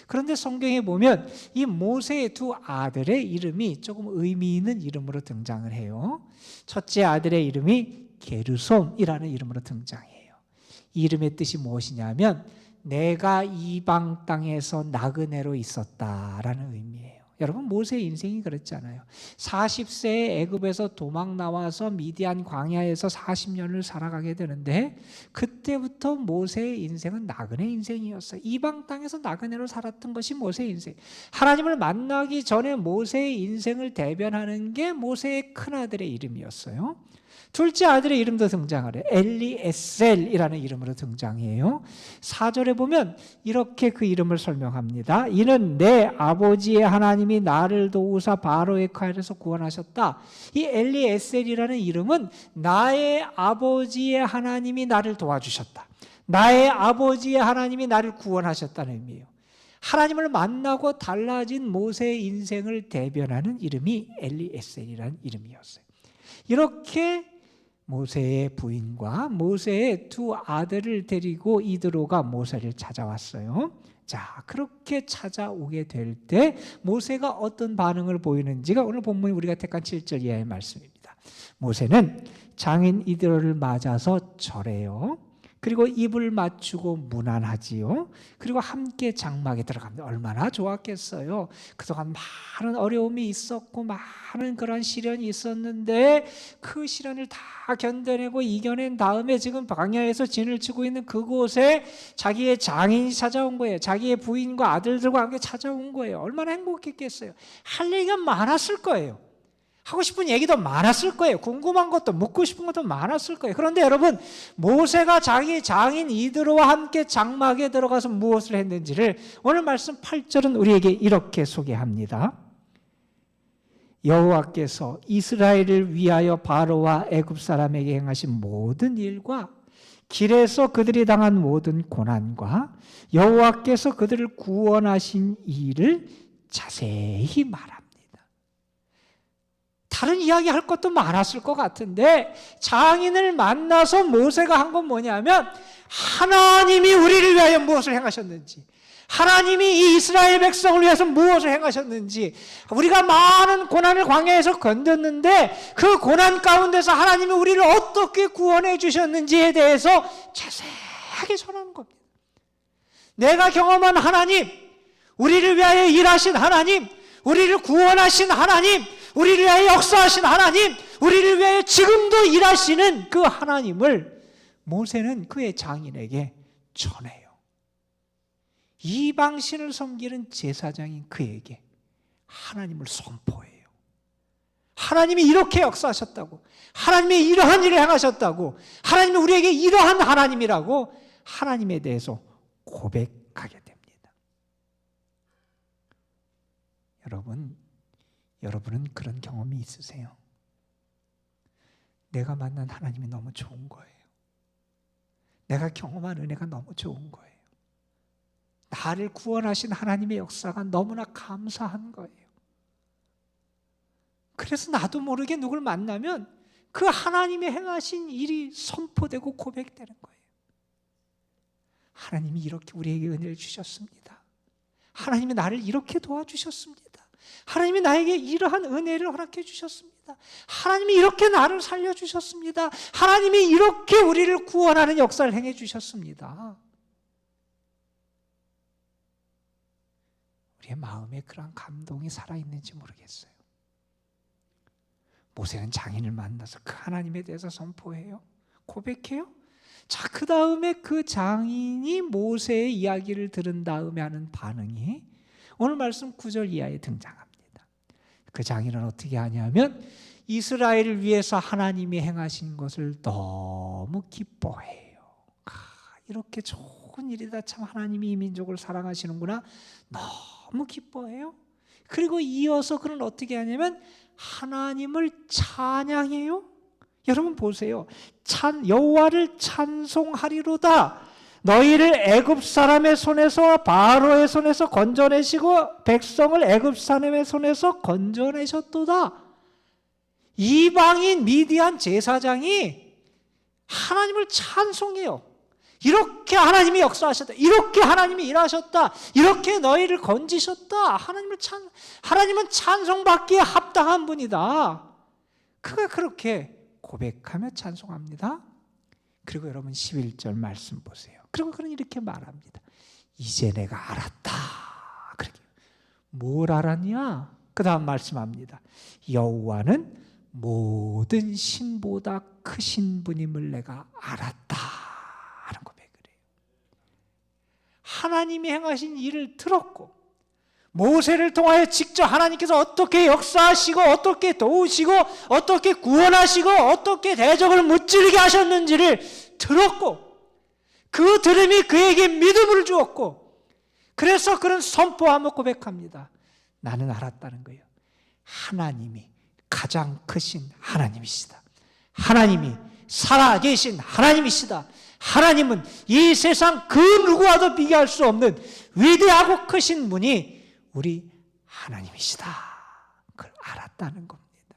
그런데 성경에 보면 이 모세의 두 아들의 이름이 조금 의미 있는 이름으로 등장을 해요. 첫째 아들의 이름이 게르솜이라는 이름으로 등장해요. 이 이름의 뜻이 무엇이냐면 내가 이방 땅에서 나그네로 있었다라는 의미예요. 여러분, 모세의 인생이 그랬잖아요. 40세에 애굽에서 도망 나와서 미디안 광야에서 40년을 살아가게 되는데 그때부터 모세의 인생은 나그네 인생이었어요. 이방 땅에서 나그네로 살았던 것이 모세의 인생. 하나님을 만나기 전에 모세의 인생을 대변하는 게 모세의 큰아들의 이름이었어요. 둘째 아들의 이름도 등장하래요. 엘리에셀이라는 이름으로 등장해요. 4절에 보면 이렇게 그 이름을 설명합니다. 이는 내 아버지의 하나님이 나를 도우사 바로의 칼에서 구원하셨다. 이 엘리에셀이라는 이름은 나의 아버지의 하나님이 나를 도와주셨다. 나의 아버지의 하나님이 나를 구원하셨다는 의미예요. 하나님을 만나고 달라진 모세의 인생을 대변하는 이름이 엘리에셀이라는 이름이었어요. 이렇게 모세의 부인과 모세의 두 아들을 데리고 이드로가 모세를 찾아왔어요. 자, 그렇게 찾아오게 될 때 모세가 어떤 반응을 보이는지가 오늘 본문 우리가 택한 7절 이하의 말씀입니다. 모세는 장인 이드로를 맞아서 절해요. 그리고 입을 맞추고 문안하지요. 그리고 함께 장막에 들어갑니다. 얼마나 좋았겠어요. 그동안 많은 어려움이 있었고 많은 그런 시련이 있었는데 그 시련을 다 견뎌내고 이겨낸 다음에 지금 광야에서 진을 치고 있는 그곳에 자기의 장인이 찾아온 거예요. 자기의 부인과 아들들과 함께 찾아온 거예요. 얼마나 행복했겠어요. 할 얘기가 많았을 거예요. 하고 싶은 얘기도 많았을 거예요. 궁금한 것도 묻고 싶은 것도 많았을 거예요. 그런데 여러분, 모세가 자기 장인 이드로와 함께 장막에 들어가서 무엇을 했는지를 오늘 말씀 8절은 우리에게 이렇게 소개합니다. 여호와께서 이스라엘을 위하여 바로와 애굽 사람에게 행하신 모든 일과 길에서 그들이 당한 모든 고난과 여호와께서 그들을 구원하신 일을 자세히 말합니다. 다른 이야기 할 것도 많았을 것 같은데 장인을 만나서 모세가 한 건 뭐냐면 하나님이 우리를 위하여 무엇을 행하셨는지, 하나님이 이 이스라엘 백성을 위해서 무엇을 행하셨는지, 우리가 많은 고난을 광야에서 견뎠는데 그 고난 가운데서 하나님이 우리를 어떻게 구원해 주셨는지에 대해서 자세하게 전하는 겁니다. 내가 경험한 하나님, 우리를 위하여 일하신 하나님, 우리를 구원하신 하나님, 우리를 위하여 역사하신 하나님, 우리를 위하여 지금도 일하시는 그 하나님을 모세는 그의 장인에게 전해요. 이방신을 섬기는 제사장인 그에게 하나님을 선포해요. 하나님이 이렇게 역사하셨다고, 하나님이 이러한 일을 행하셨다고, 하나님이 우리에게 이러한 하나님이라고 하나님에 대해서 고백하게 됩니다. 여러분은 그런 경험이 있으세요? 내가 만난 하나님이 너무 좋은 거예요. 내가 경험한 은혜가 너무 좋은 거예요. 나를 구원하신 하나님의 역사가 너무나 감사한 거예요. 그래서 나도 모르게 누굴 만나면 그 하나님의 행하신 일이 선포되고 고백되는 거예요. 하나님이 이렇게 우리에게 은혜를 주셨습니다. 하나님이 나를 이렇게 도와주셨습니다. 하나님이 나에게 이러한 은혜를 허락해 주셨습니다. 하나님이 이렇게 나를 살려주셨습니다. 하나님이 이렇게 우리를 구원하는 역사를 행해 주셨습니다. 우리의 마음에 그러한 감동이 살아있는지 모르겠어요. 모세는 장인을 만나서 그 하나님에 대해서 선포해요. 고백해요. 자, 그 다음에 그 장인이 모세의 이야기를 들은 다음에 하는 반응이 오늘 말씀 9절 이하에 등장합니다. 그 장인은 어떻게 하냐면 이스라엘을 위해서 하나님이 행하신 것을 너무 기뻐해요. 이렇게 좋은 일이다. 참 하나님이 이 민족을 사랑하시는구나. 너무 기뻐해요. 그리고 이어서 그는 어떻게 하냐면 하나님을 찬양해요. 여러분 보세요. 여호와를 찬송하리로다. 너희를 애굽 사람의 손에서 바로의 손에서 건져내시고 백성을 애굽 사람의 손에서 건져내셨도다. 이방인 미디안 제사장이 하나님을 찬송해요. 이렇게 하나님이 역사하셨다. 이렇게 하나님이 일하셨다. 이렇게 너희를 건지셨다. 하나님은 찬송받기에 합당한 분이다. 그가 그렇게 고백하며 찬송합니다. 그리고 여러분 11절 말씀 보세요. 그리고 그는 이렇게 말합니다. 이제 내가 알았다. 그렇게 뭘 알았냐? 그 다음 말씀합니다. 여호와는 모든 신보다 크신 분임을 내가 알았다 하는 고백을 해요. 하나님이 행하신 일을 들었고 모세를 통하여 직접 하나님께서 어떻게 역사하시고 어떻게 도우시고 어떻게 구원하시고 어떻게 대적을 무찌르게 하셨는지를 들었고 그 들음이 그에게 믿음을 주었고 그래서 그는 선포하며 고백합니다. 나는 알았다는 거예요. 하나님이 가장 크신 하나님이시다. 하나님이 살아계신 하나님이시다. 하나님은 이 세상 그 누구와도 비교할 수 없는 위대하고 크신 분이 우리 하나님이시다. 그걸 알았다는 겁니다.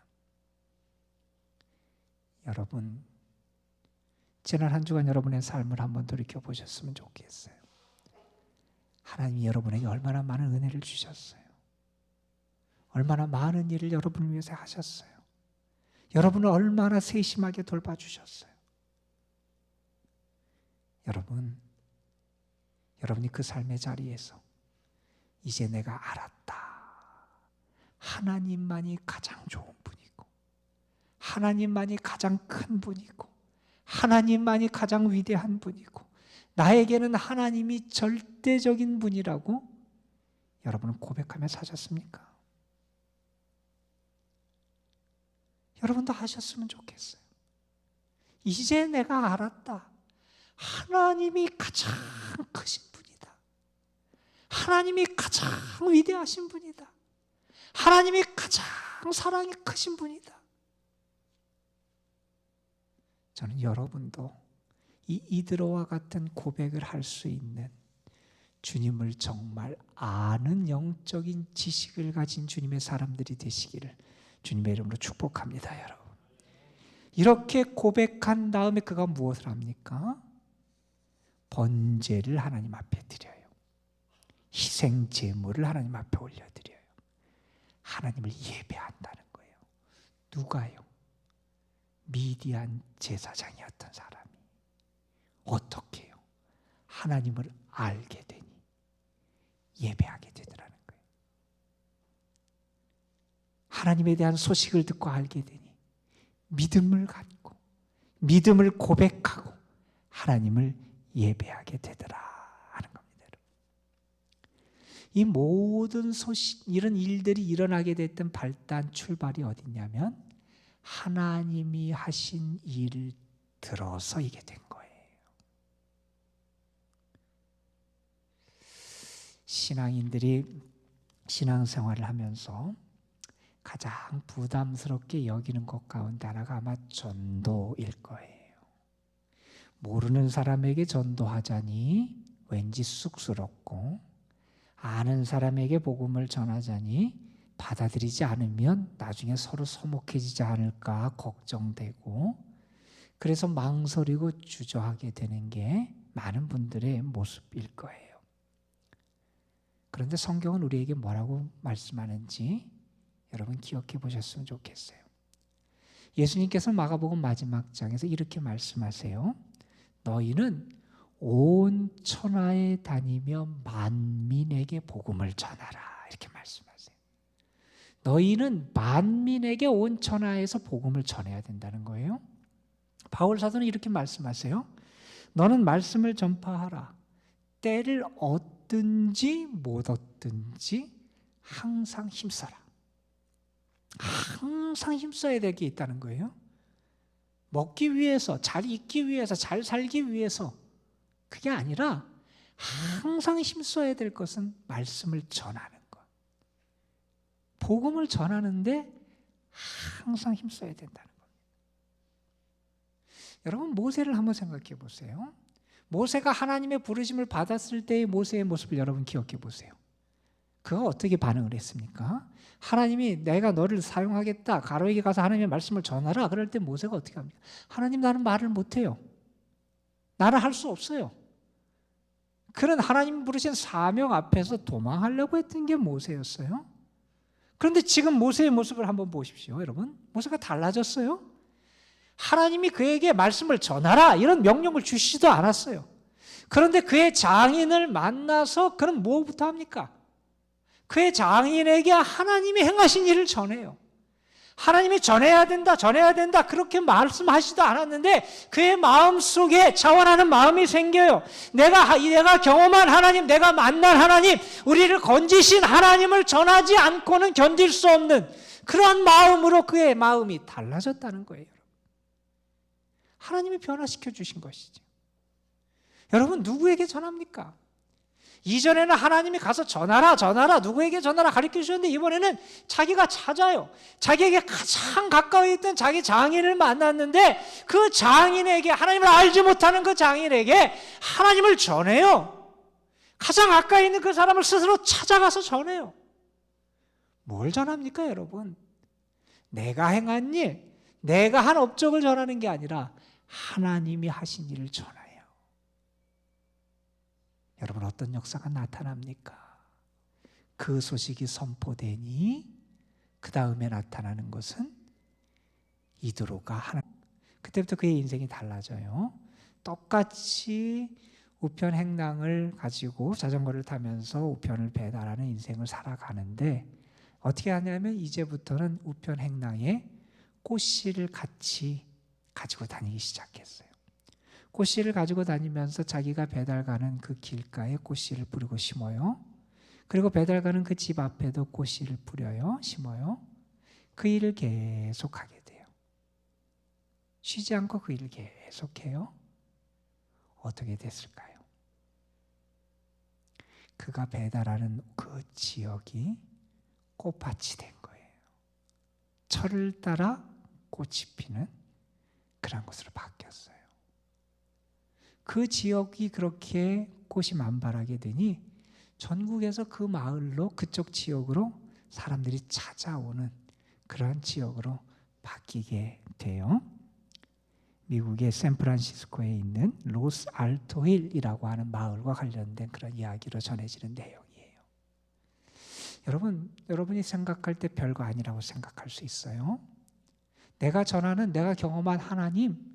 여러분, 지난 한 주간 여러분의 삶을 한번 돌이켜보셨으면 좋겠어요. 하나님이 여러분에게 얼마나 많은 은혜를 주셨어요. 얼마나 많은 일을 여러분을 위해서 하셨어요. 여러분을 얼마나 세심하게 돌봐주셨어요. 여러분이 그 삶의 자리에서 이제 내가 알았다. 하나님만이 가장 좋은 분이고 하나님만이 가장 큰 분이고 하나님만이 가장 위대한 분이고 나에게는 하나님이 절대적인 분이라고 여러분은 고백하며 사셨습니까? 여러분도 하셨으면 좋겠어요. 이제 내가 알았다. 하나님이 가장 크신 분이다. 하나님이 가장 위대하신 분이다. 하나님이 가장 사랑이 크신 분이다. 저는 여러분도 이 이드로와 같은 고백을 할 수 있는 주님을 정말 아는 영적인 지식을 가진 주님의 사람들이 되시기를 주님의 이름으로 축복합니다, 여러분. 이렇게 고백한 다음에 그가 무엇을 합니까? 번제를 하나님 앞에 드려요. 희생 제물을 하나님 앞에 올려드려요. 하나님을 예배한다는 거예요. 누가요? 미디안 제사장이었던 사람이 어떻게요? 하나님을 알게 되니 예배하게 되더라는 거예요. 하나님에 대한 소식을 듣고 알게 되니 믿음을 갖고 믿음을 고백하고 하나님을 예배하게 되더라 하는 겁니다. 이 모든 소식, 이런 일들이 일어나게 됐던 발단 출발이 어디냐면 하나님이 하신 일을 들어서 이게 된 거예요. 신앙인들이 신앙생활을 하면서 가장 부담스럽게 여기는 것 가운데 하나가 아마 전도일 거예요. 모르는 사람에게 전도하자니 왠지 쑥스럽고, 아는 사람에게 복음을 전하자니 받아들이지 않으면 나중에 서로 서먹해지지 않을까 걱정되고, 그래서 망설이고 주저하게 되는 게 많은 분들의 모습일 거예요. 그런데 성경은 우리에게 뭐라고 말씀하는지 여러분 기억해 보셨으면 좋겠어요. 예수님께서 마가복음 마지막 장에서 이렇게 말씀하세요. 너희는 온 천하에 다니며 만민에게 복음을 전하라. 이렇게 말씀하세요. 너희는 만민에게 온 천하에서 복음을 전해야 된다는 거예요. 바울 사도는 이렇게 말씀하세요. 너는 말씀을 전파하라. 때를 얻든지 못 얻든지 항상 힘써라. 항상 힘써야 될 게 있다는 거예요. 먹기 위해서, 잘 있기 위해서, 잘 살기 위해서, 그게 아니라 항상 힘써야 될 것은 말씀을 전하는 것. 복음을 전하는데 항상 힘써야 된다는 겁니다. 여러분, 모세를 한번 생각해 보세요. 모세가 하나님의 부르심을 받았을 때의 모세의 모습을 여러분 기억해 보세요. 그가 어떻게 반응을 했습니까? 하나님이 내가 너를 사용하겠다, 가로에게 가서 하나님의 말씀을 전하라. 그럴 때 모세가 어떻게 합니까? 하나님, 나는 말을 못해요. 나는 할 수 없어요. 그런 하나님 부르신 사명 앞에서 도망하려고 했던 게 모세였어요. 그런데 지금 모세의 모습을 한번 보십시오. 여러분, 모세가 달라졌어요. 하나님이 그에게 말씀을 전하라 이런 명령을 주시지도 않았어요. 그런데 그의 장인을 만나서 그는 뭐부터 합니까? 그의 장인에게 하나님이 행하신 일을 전해요. 하나님이 전해야 된다, 전해야 된다 그렇게 말씀하시지도 않았는데 그의 마음속에 차원하는 마음이 생겨요. 내가 경험한 하나님, 내가 만난 하나님, 우리를 건지신 하나님을 전하지 않고는 견딜 수 없는 그런 마음으로 그의 마음이 달라졌다는 거예요. 하나님이 변화시켜 주신 것이죠. 여러분, 누구에게 전합니까? 이전에는 하나님이 가서 전하라 누구에게 전하라 가르쳐 주셨는데 이번에는 자기가 찾아요. 자기에게 가장 가까이 있던 자기 장인을 만났는데 그 장인에게, 하나님을 알지 못하는 그 장인에게 하나님을 전해요. 가장 가까이 있는 그 사람을 스스로 찾아가서 전해요. 뭘 전합니까, 여러분? 내가 행한 일, 내가 한 업적을 전하는 게 아니라 하나님이 하신 일을 전해요. 여러분, 어떤 역사가 나타납니까? 그 소식이 선포되니 그 다음에 나타나는 것은 이드로가 하나. 그때부터 그의 인생이 달라져요. 똑같이 우편 행랑을 가지고 자전거를 타면서 우편을 배달하는 인생을 살아가는데 어떻게 하냐면 이제부터는 우편 행랑에 꽃씨를 같이 가지고 다니기 시작했어요. 꽃씨를 가지고 다니면서 자기가 배달 가는 그 길가에 꽃씨를 뿌리고 심어요. 그리고 배달 가는 그 집 앞에도 꽃씨를 뿌려요. 심어요. 그 일을 계속하게 돼요. 쉬지 않고 그 일을 계속해요. 어떻게 됐을까요? 그가 배달하는 그 지역이 꽃밭이 된 거예요. 철을 따라 꽃이 피는 그런 곳으로 바뀌었어요. 그 지역이 그렇게 꽃이 만발하게 되니 전국에서 그 마을로, 그쪽 지역으로 사람들이 찾아오는 그런 지역으로 바뀌게 돼요. 미국의 샌프란시스코에 있는 로스 알토힐이라고 하는 마을과 관련된 그런 이야기로 전해지는 내용이에요. 여러분이 생각할 때 별거 아니라고 생각할 수 있어요. 내가 전하는, 내가 경험한 하나님,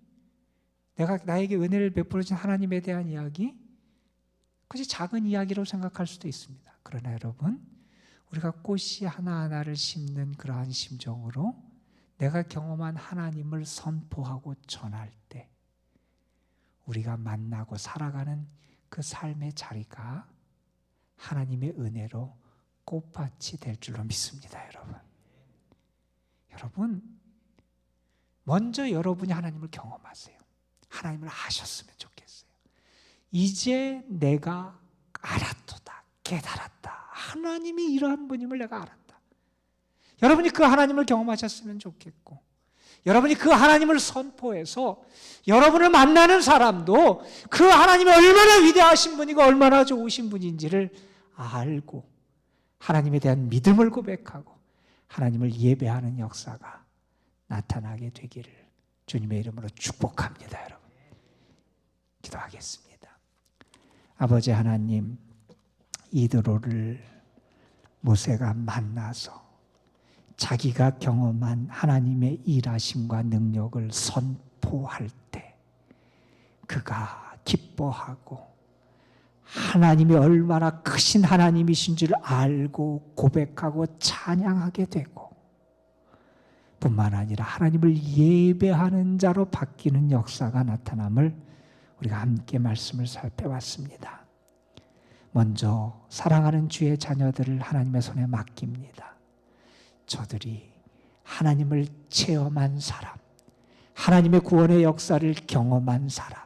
나에게 은혜를 베풀어준 하나님에 대한 이야기, 그것이 작은 이야기로 생각할 수도 있습니다. 그러나 여러분, 우리가 꽃이 하나하나를 심는 그러한 심정으로 내가 경험한 하나님을 선포하고 전할 때 우리가 만나고 살아가는 그 삶의 자리가 하나님의 은혜로 꽃밭이 될 줄로 믿습니다. 여러분, 먼저 여러분이 하나님을 경험하세요. 하나님을 아셨으면 좋겠어요. 이제 내가 알았도다, 깨달았다. 하나님이 이러한 분임을 내가 알았다. 여러분이 그 하나님을 경험하셨으면 좋겠고, 여러분이 그 하나님을 선포해서 여러분을 만나는 사람도 그 하나님이 얼마나 위대하신 분이고 얼마나 좋으신 분인지를 알고 하나님에 대한 믿음을 고백하고 하나님을 예배하는 역사가 나타나게 되기를 주님의 이름으로 축복합니다. 여러분, 기도하겠습니다. 아버지 하나님, 이드로를 모세가 만나서 자기가 경험한 하나님의 일하심과 능력을 선포할 때 그가 기뻐하고 하나님이 얼마나 크신 하나님이신 줄 알고 고백하고 찬양하게 되고, 뿐만 아니라 하나님을 예배하는 자로 바뀌는 역사가 나타남을 우리가 함께 말씀을 살펴봤습니다. 먼저 사랑하는 주의 자녀들을 하나님의 손에 맡깁니다. 저들이 하나님을 체험한 사람, 하나님의 구원의 역사를 경험한 사람,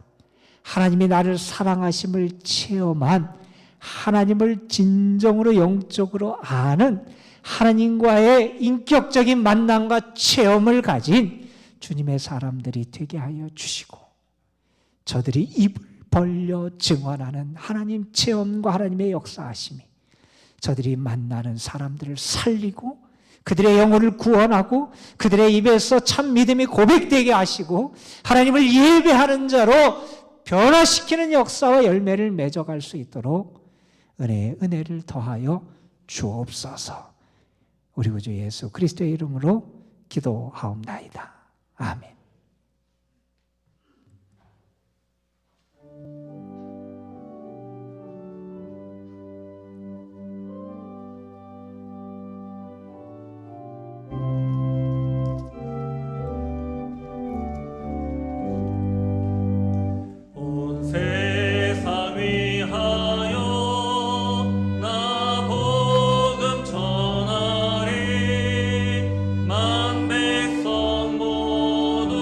하나님이 나를 사랑하심을 체험한, 하나님을 진정으로 영적으로 아는 하나님과의 인격적인 만남과 체험을 가진 주님의 사람들이 되게 하여 주시고, 저들이 입을 벌려 증언하는 하나님 체험과 하나님의 역사하심이 저들이 만나는 사람들을 살리고 그들의 영혼을 구원하고 그들의 입에서 참 믿음이 고백되게 하시고 하나님을 예배하는 자로 변화시키는 역사와 열매를 맺어갈 수 있도록 은혜에 은혜를 더하여 주옵소서. 우리 구주 예수 그리스도의 이름으로 기도하옵나이다. 아멘. 만 백성 모두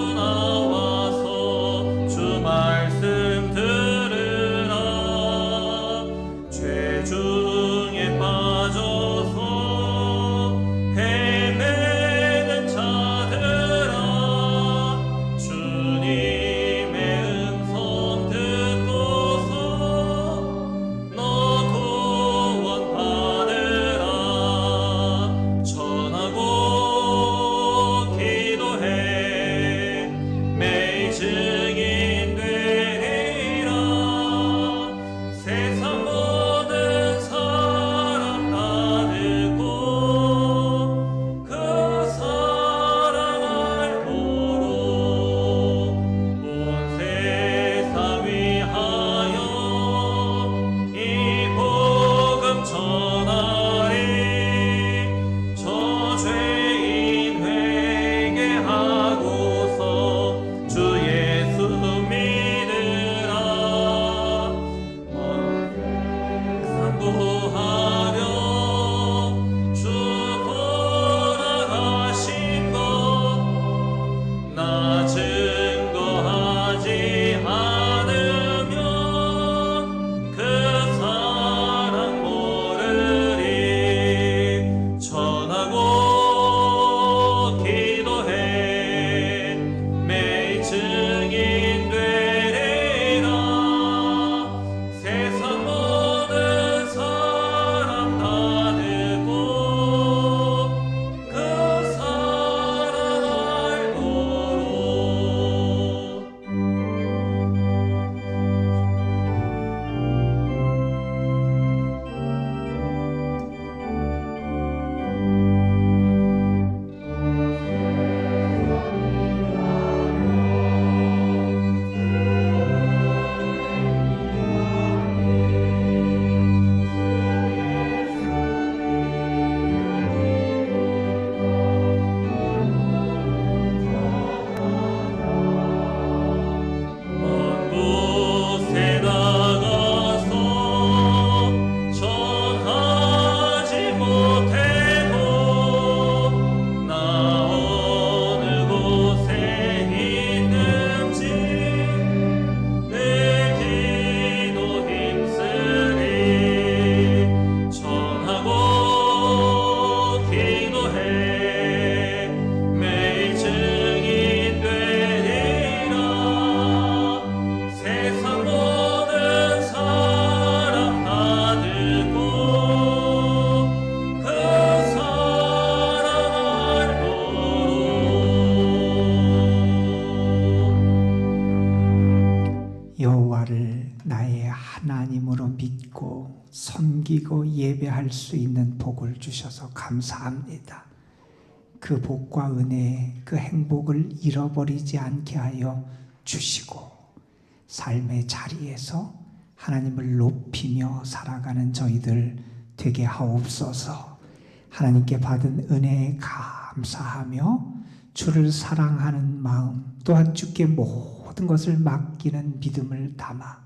여호와를 나의 하나님으로 믿고 섬기고 예배할 수 있는 복을 주셔서 감사합니다. 그 복과 은혜, 그 행복을 잃어버리지 않게 하여 주시고 삶의 자리에서 하나님을 높이며 살아가는 저희들 되게 하옵소서. 하나님께 받은 은혜에 감사하며 주를 사랑하는 마음 또한 주께 모든 것을 맡기는 믿음을 담아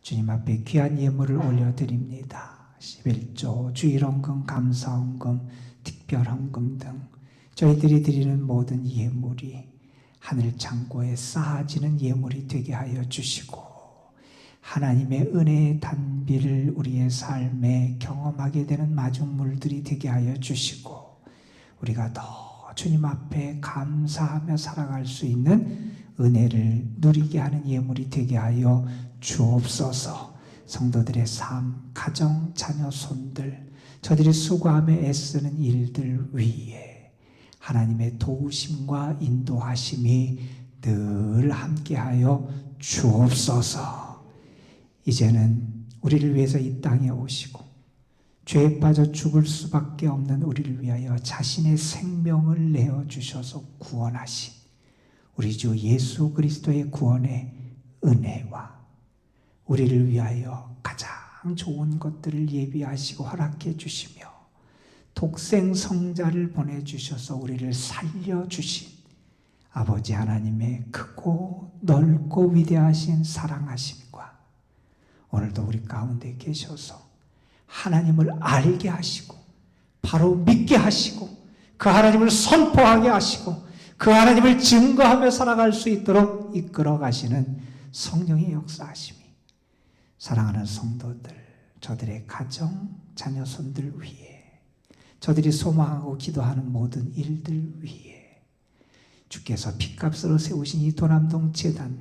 주님 앞에 귀한 예물을 올려드립니다. 11조, 주일헌금, 감사헌금, 특별헌금 등 저희들이 드리는 모든 예물이 하늘 창고에 쌓아지는 예물이 되게 하여 주시고 하나님의 은혜의 단비를 우리의 삶에 경험하게 되는 마중물들이 되게 하여 주시고 우리가 더 주님 앞에 감사하며 살아갈 수 있는 은혜를 누리게 하는 예물이 되게 하여 주옵소서. 성도들의 삶, 가정, 자녀, 손들, 저들이 수고하며 애쓰는 일들 위에 하나님의 도우심과 인도하심이 늘 함께하여 주옵소서. 이제는 우리를 위해서 이 땅에 오시고 죄에 빠져 죽을 수밖에 없는 우리를 위하여 자신의 생명을 내어주셔서 구원하신 우리 주 예수 그리스도의 구원의 은혜와 우리를 위하여 가장 좋은 것들을 예비하시고 허락해 주시며 독생 성자를 보내주셔서 우리를 살려주신 아버지 하나님의 크고 넓고 위대하신 사랑하심과 오늘도 우리 가운데 계셔서 하나님을 알게 하시고 바로 믿게 하시고 그 하나님을 선포하게 하시고 그 하나님을 증거하며 살아갈 수 있도록 이끌어 가시는 성령의 역사하심이 사랑하는 성도들, 저들의 가정, 자녀, 손들 위에 저들이 소망하고 기도하는 모든 일들 위에 주께서 핏값으로 세우신 이 도남동 제단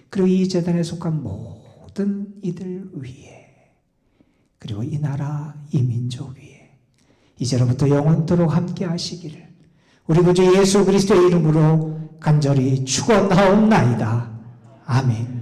그리고 이 제단에 속한 모든 이들 위에 그리고 이 나라 이 민족 위에 이제로부터 영원토록 함께 하시기를 우리 구주 예수 그리스도의 이름으로 간절히 축원하옵나이다. 아멘.